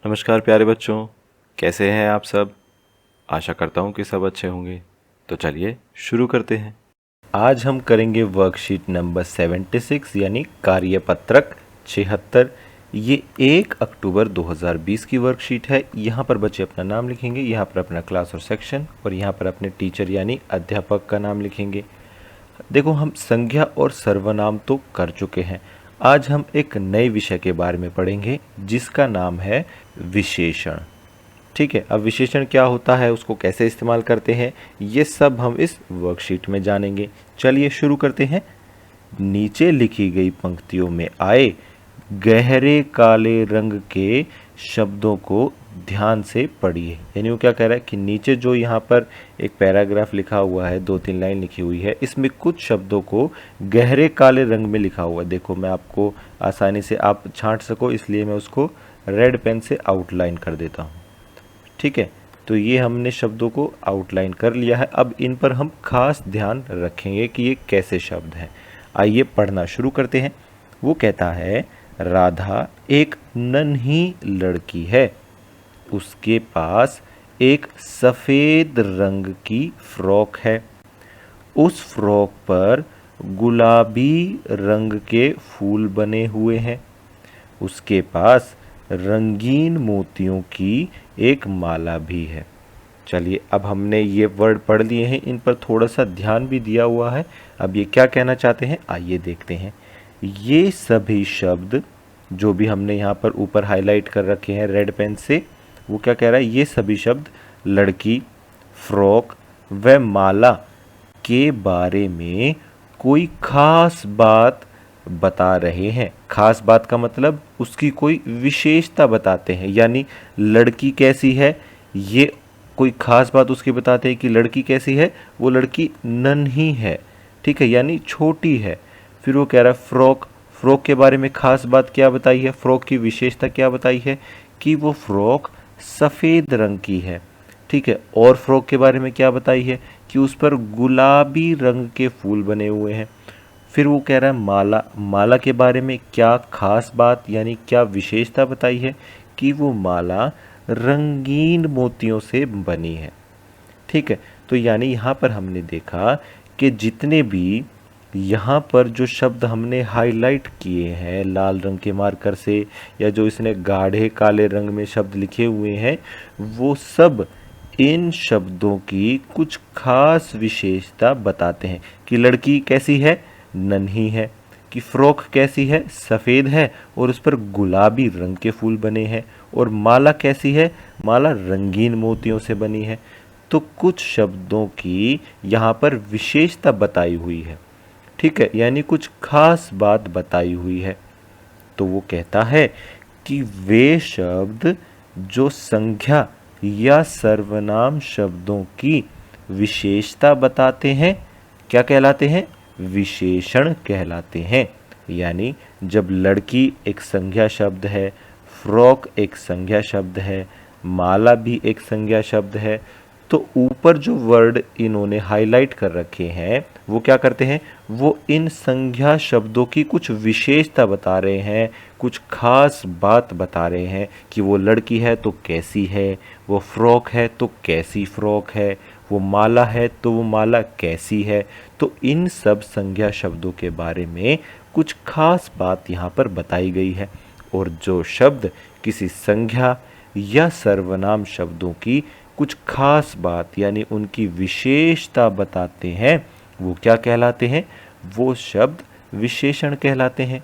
नमस्कार प्यारे बच्चों, कैसे हैं आप सब। आशा करता हूँ कि सब अच्छे होंगे। तो चलिए शुरू करते हैं। आज हम करेंगे वर्कशीट नंबर 76 यानी कार्यपत्रक 76। ये 1 अक्टूबर 2020 की वर्कशीट है। यहाँ पर बच्चे अपना नाम लिखेंगे, यहाँ पर अपना क्लास और सेक्शन, और यहाँ पर अपने टीचर यानी अध्यापक का नाम लिखेंगे। देखो, हम संज्ञा और सर्वनाम तो कर चुके हैं। आज हम एक नए विषय के बारे में पढ़ेंगे जिसका नाम है विशेषण। ठीक है, अब विशेषण क्या होता है, उसको कैसे इस्तेमाल करते हैं, ये सब हम इस वर्कशीट में जानेंगे। चलिए शुरू करते हैं। नीचे लिखी गई पंक्तियों में आए गहरे काले रंग के शब्दों को ध्यान से पढ़िए। यानी वो क्या कह रहा है कि नीचे जो यहाँ पर एक पैराग्राफ लिखा हुआ है, 2-3 लाइन लिखी हुई है, इसमें कुछ शब्दों को गहरे काले रंग में लिखा हुआ है। देखो, मैं आपको आसानी से आप छांट सको इसलिए मैं उसको रेड पेन से आउटलाइन कर देता हूँ। ठीक है, तो ये हमने शब्दों को आउटलाइन कर लिया है। अब इन पर हम खास ध्यान रखेंगे कि ये कैसे शब्द हैं। आइए पढ़ना शुरू करते हैं। वो कहता है, राधा एक नन्ही लड़की है। उसके पास एक सफ़ेद रंग की फ्रॉक है। उस फ्रॉक पर गुलाबी रंग के फूल बने हुए हैं। उसके पास रंगीन मोतियों की एक माला भी है। चलिए, अब हमने ये वर्ड पढ़ लिए हैं, इन पर थोड़ा सा ध्यान भी दिया हुआ है। अब ये क्या कहना चाहते हैं, आइए देखते हैं। ये सभी शब्द जो भी हमने यहाँ पर ऊपर हाईलाइट कर रखे हैं रेड पेन से, वो क्या कह रहा है, ये सभी शब्द लड़की, फ्रॉक व माला के बारे में कोई खास बात बता रहे हैं। खास बात का मतलब उसकी कोई विशेषता बताते हैं। यानी लड़की कैसी है, ये कोई खास बात उसकी बताते हैं कि लड़की कैसी है, वो लड़की नन्ही है। ठीक है, यानी छोटी है। फिर वो कह रहा है फ्रॉक, फ्रॉक के बारे में खास बात क्या बताई है, फ्रॉक की विशेषता क्या बताई है कि वो फ्रॉक सफ़ेद रंग की है। ठीक है, और फ्रॉक के बारे में क्या बताई है कि उस पर गुलाबी रंग के फूल बने हुए हैं। फिर वो कह रहा है माला, माला के बारे में क्या खास बात यानी क्या विशेषता बताई है कि वो माला रंगीन मोतियों से बनी है। ठीक है, तो यानी यहाँ पर हमने देखा कि जितने भी यहाँ पर जो शब्द हमने हाईलाइट किए हैं लाल रंग के मार्कर से, या जो इसने गाढ़े काले रंग में शब्द लिखे हुए हैं, वो सब इन शब्दों की कुछ खास विशेषता बताते हैं कि लड़की कैसी है, नन्ही है, कि फ्रॉक कैसी है, सफ़ेद है और उस पर गुलाबी रंग के फूल बने हैं, और माला कैसी है, माला रंगीन मोतियों से बनी है। तो कुछ शब्दों की यहाँ पर विशेषता बताई हुई है। ठीक है, यानी कुछ खास बात बताई हुई है। तो वो कहता है कि वे शब्द जो संज्ञा या सर्वनाम शब्दों की विशेषता बताते हैं, क्या कहलाते हैं, विशेषण कहलाते हैं। यानी जब लड़की एक संज्ञा शब्द है, फ्रॉक एक संज्ञा शब्द है, माला भी एक संज्ञा शब्द है, तो ऊपर जो वर्ड इन्होंने हाईलाइट कर रखे हैं वो क्या करते हैं, वो इन संज्ञा शब्दों की कुछ विशेषता बता रहे हैं, कुछ खास बात बता रहे हैं कि वो लड़की है तो कैसी है, वो फ्रॉक है तो कैसी फ्रॉक है, वो माला है तो वो माला कैसी है। तो इन सब संज्ञा शब्दों के बारे में कुछ खास बात यहाँ पर बताई गई है। और जो शब्द किसी संज्ञा या सर्वनाम शब्दों की कुछ खास बात यानी उनकी विशेषता बताते हैं, वो क्या कहलाते हैं, वो शब्द विशेषण कहलाते हैं।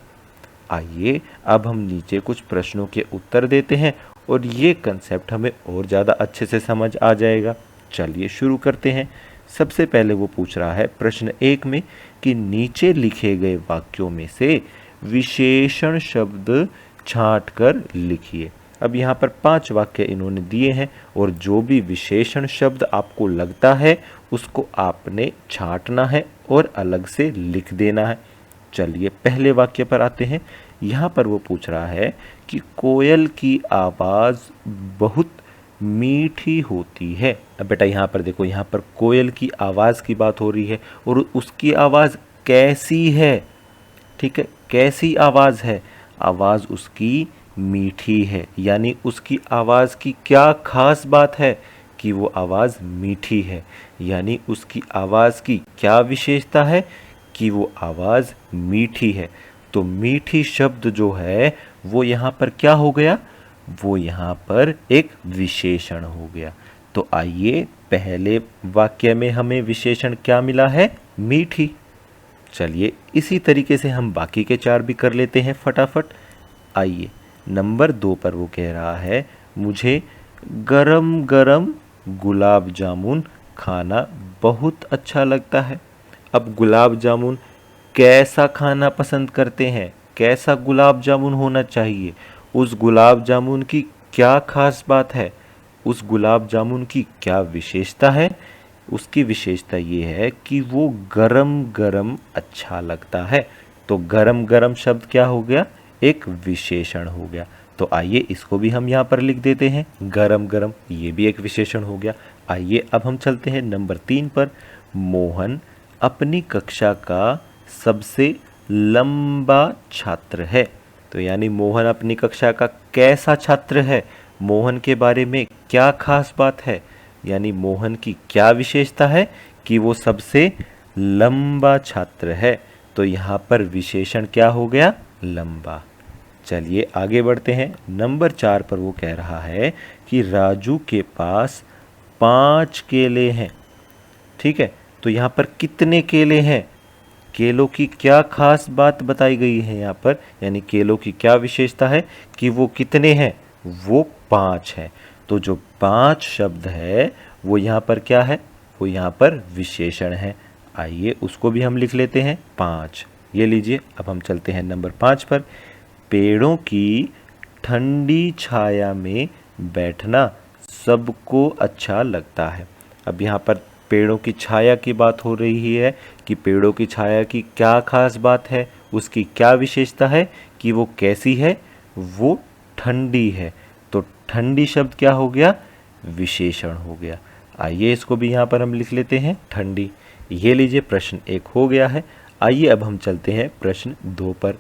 आइए अब हम नीचे कुछ प्रश्नों के उत्तर देते हैं और ये कंसेप्ट हमें और ज़्यादा अच्छे से समझ आ जाएगा। चलिए शुरू करते हैं। सबसे पहले वो पूछ रहा है प्रश्न 1 में कि नीचे लिखे गए वाक्यों में से विशेषण शब्द छांट कर लिखिए। अब यहाँ पर 5 वाक्य इन्होंने दिए हैं और जो भी विशेषण शब्द आपको लगता है उसको आपने छांटना है और अलग से लिख देना है। चलिए पहले वाक्य पर आते हैं। यहाँ पर वो पूछ रहा है कि कोयल की आवाज़ बहुत मीठी होती है। अब बेटा यहाँ पर देखो, यहाँ पर कोयल की आवाज़ की बात हो रही है और उसकी आवाज़ कैसी है। ठीक है, कैसी आवाज़ है, आवाज़ उसकी मीठी है, यानी उसकी आवाज़ की क्या खास बात है कि वो आवाज़ मीठी है, यानी उसकी आवाज़ की क्या विशेषता है कि वो आवाज़ मीठी है। तो मीठी शब्द जो है वो यहाँ पर क्या हो गया, वो यहाँ पर एक विशेषण हो गया। तो आइए पहले वाक्य में हमें विशेषण क्या मिला है, मीठी। चलिए इसी तरीके से हम बाकी के 4 भी कर लेते हैं फटाफट। आइए नंबर 2 पर वो कह रहा है, मुझे गरम गरम गुलाब जामुन खाना बहुत अच्छा लगता है। अब गुलाब जामुन कैसा खाना पसंद करते हैं, कैसा गुलाब जामुन होना चाहिए, उस गुलाब जामुन की क्या खास बात है, उस गुलाब जामुन की क्या विशेषता है। उसकी विशेषता ये है कि वो गरम गरम अच्छा लगता है। तो गरम गरम शब्द क्या हो गया, एक विशेषण हो गया। तो आइए इसको भी हम यहाँ पर लिख देते हैं, गरम गरम, ये भी एक विशेषण हो गया। आइए अब हम चलते हैं नंबर 3 पर। मोहन अपनी कक्षा का सबसे लंबा छात्र है। तो यानी मोहन अपनी कक्षा का कैसा छात्र है, मोहन के बारे में क्या खास बात है, यानी मोहन की क्या विशेषता है कि वो सबसे लंबा छात्र है। तो यहाँ पर विशेषण क्या हो गया, लंबा। चलिए आगे बढ़ते हैं। नंबर 4 पर वो कह रहा है कि राजू के पास 5 केले हैं। ठीक है, तो यहाँ पर कितने केले हैं, केलों की क्या खास बात बताई गई है यहाँ पर, यानी केलों की क्या विशेषता है कि वो कितने हैं, वो 5 हैं। तो जो 5 शब्द है वो यहाँ पर क्या है, वो यहाँ पर विशेषण है। आइए उसको भी हम लिख लेते हैं 5। ये लीजिए, अब हम चलते हैं नंबर 5 पर। पेड़ों की ठंडी छाया में बैठना सबको अच्छा लगता है। अब यहाँ पर पेड़ों की छाया की बात हो रही है कि पेड़ों की छाया की क्या खास बात है, उसकी क्या विशेषता है कि वो कैसी है, वो ठंडी है। तो ठंडी शब्द क्या हो गया, विशेषण हो गया। आइए इसको भी यहाँ पर हम लिख लेते हैं ठंडी। ये लीजिए, प्रश्न 1 हो गया है। आइए अब हम चलते हैं प्रश्न 2 पर।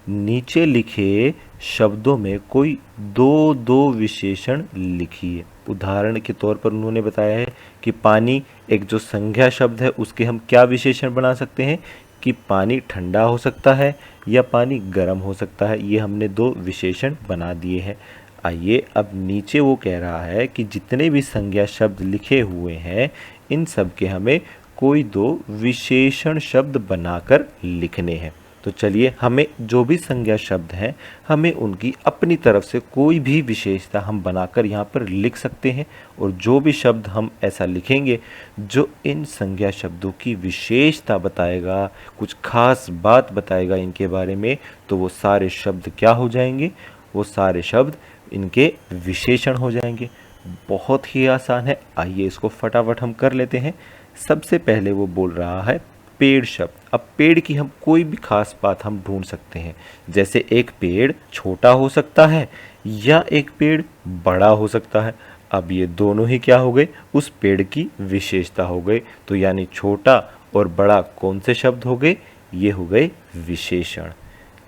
नीचे लिखे शब्दों में कोई दो दो विशेषण लिखिए। उदाहरण के तौर पर उन्होंने बताया है कि पानी एक जो संज्ञा शब्द है उसके हम क्या विशेषण बना सकते हैं कि पानी ठंडा हो सकता है या पानी गर्म हो सकता है। ये हमने 2 विशेषण बना दिए हैं। आइए अब नीचे वो कह रहा है कि जितने भी संज्ञा शब्द लिखे हुए हैं इन सब के हमें कोई 2 विशेषण शब्द बनाकर लिखने हैं। तो चलिए हमें जो भी संज्ञा शब्द हैं हमें उनकी अपनी तरफ से कोई भी विशेषता हम बनाकर यहाँ पर लिख सकते हैं, और जो भी शब्द हम ऐसा लिखेंगे जो इन संज्ञा शब्दों की विशेषता बताएगा, कुछ खास बात बताएगा इनके बारे में, तो वो सारे शब्द क्या हो जाएंगे, वो सारे शब्द इनके विशेषण हो जाएंगे। बहुत ही आसान है, आइए इसको फटाफट हम कर लेते हैं। सबसे पहले वो बोल रहा है पेड़ शब्द। अब पेड़ की हम कोई भी खास बात हम ढूंढ सकते हैं, जैसे एक पेड़ छोटा हो सकता है या एक पेड़ बड़ा हो सकता है। अब ये दोनों ही क्या हो गए, उस पेड़ की विशेषता हो गए। तो यानी छोटा और बड़ा कौन से शब्द हो गए, ये हो गए विशेषण।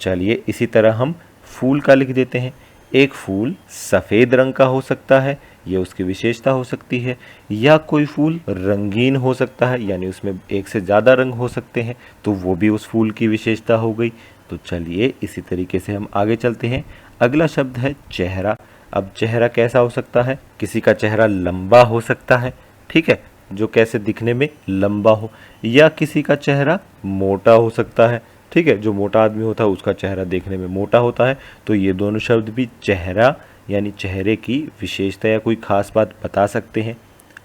चलिए इसी तरह हम फूल का लिख देते हैं। एक फूल सफ़ेद रंग का हो सकता है, ये उसकी विशेषता हो सकती है, या कोई फूल रंगीन हो सकता है, यानी उसमें एक से ज़्यादा रंग हो सकते हैं, तो वो भी उस फूल की विशेषता हो गई। तो चलिए इसी तरीके से हम आगे चलते हैं। अगला शब्द है चेहरा। अब चेहरा कैसा हो सकता है, किसी का चेहरा लंबा हो सकता है, ठीक है, जो कैसे दिखने में लंबा हो, या किसी का चेहरा मोटा हो सकता है, ठीक है, जो मोटा आदमी होता है उसका चेहरा देखने में मोटा होता है। तो ये दोनों शब्द भी चेहरा यानी चेहरे की विशेषता या कोई खास बात बता सकते हैं।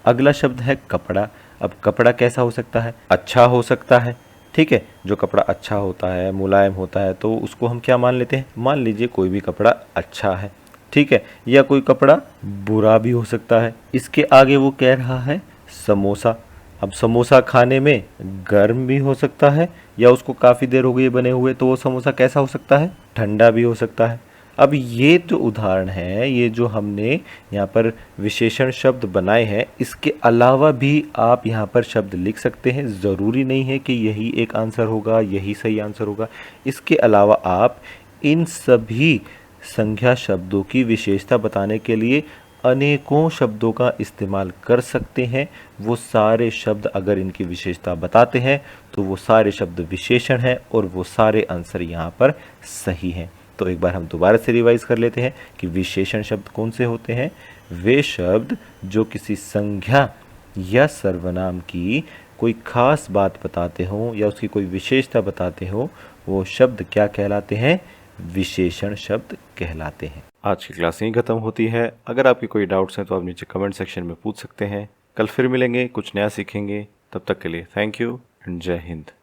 अगला शब्द है कपड़ा। अब कपड़ा कैसा हो सकता है, अच्छा हो सकता है, ठीक है, जो कपड़ा अच्छा होता है, मुलायम होता है, तो उसको हम क्या मान लेते हैं, मान लीजिए कोई भी कपड़ा अच्छा है, ठीक है, या कोई कपड़ा बुरा भी हो सकता है। इसके आगे वो कह रहा है समोसा। अब समोसा खाने में गर्म भी हो सकता है, या उसको काफ़ी देर हो गई बने हुए, तो वो समोसा कैसा हो सकता है, ठंडा भी हो सकता है। अब ये जो उदाहरण है, ये जो हमने यहाँ पर विशेषण शब्द बनाए हैं, इसके अलावा भी आप यहाँ पर शब्द लिख सकते हैं। ज़रूरी नहीं है कि यही एक आंसर होगा, यही सही आंसर होगा। इसके अलावा आप इन सभी संज्ञा शब्दों की विशेषता बताने के लिए अनेकों शब्दों का इस्तेमाल कर सकते हैं। वो सारे शब्द अगर इनकी विशेषता बताते हैं तो वो सारे शब्द विशेषण हैं और वो सारे आंसर यहाँ पर सही हैं। तो एक बार हम दोबारा से रिवाइज कर लेते हैं कि विशेषण शब्द कौन से होते हैं। वे शब्द जो किसी संज्ञा या सर्वनाम की कोई खास बात बताते हों या उसकी कोई विशेषता बताते हो, वो शब्द क्या कहलाते हैं? विशेषण शब्द कहलाते हैं। आज की क्लास यहीं खत्म होती है। अगर आपकी कोई डाउट्स हैं तो आप नीचे कमेंट सेक्शन में पूछ सकते हैं। कल फिर मिलेंगे, कुछ नया सीखेंगे। तब तक के लिए थैंक यू एंड जय हिंद।